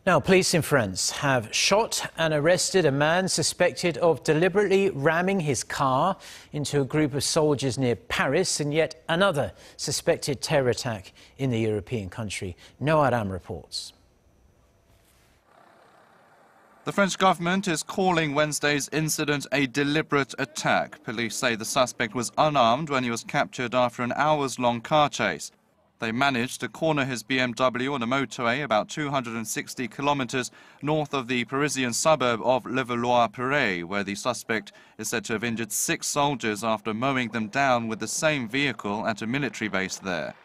Now, police in France have shot and arrested a man suspected of deliberately ramming his car into a group of soldiers near Paris, and yet another suspected terror attack in the European country. Noah Adam reports. The French government is calling Wednesday's incident a deliberate attack. Police say the suspect was unarmed when he was captured after an hours-long car chase. They managed to corner his BMW on a motorway about 260 kilometers north of the Parisian suburb of Levallois-Perret, where the suspect is said to have injured 6 soldiers after mowing them down with the same vehicle at a military base there.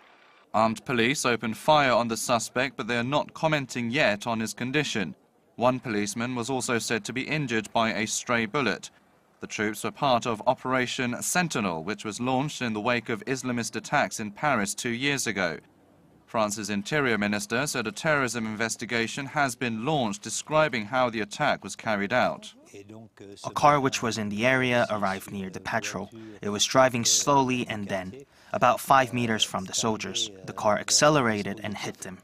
Armed police opened fire on the suspect, but they are not commenting yet on his condition. One policeman was also said to be injured by a stray bullet. The troops were part of Operation Sentinel, which was launched in the wake of Islamist attacks in Paris 2 years ago. France's Interior Minister said a terrorism investigation has been launched describing how the attack was carried out. A car which was in the area arrived near the patrol. It was driving slowly and then, about 5 meters from the soldiers, the car accelerated and hit them.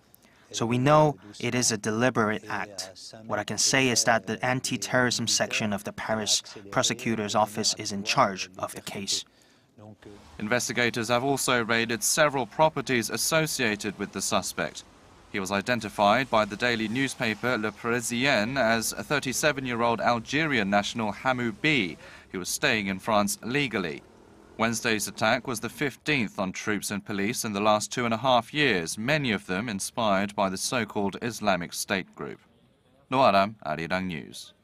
So we know it is a deliberate act. What I can say is that the anti-terrorism section of the Paris prosecutor's office is in charge of the case. Investigators have also raided several properties associated with the suspect. He was identified by the daily newspaper Le Parisien as a 37-year-old Algerian national Hamou B, who was staying in France legally. Wednesday's attack was the 15th on troops and police in the last 2.5 years, many of them inspired by the so-called Islamic State group. Noah Adam, Arirang News.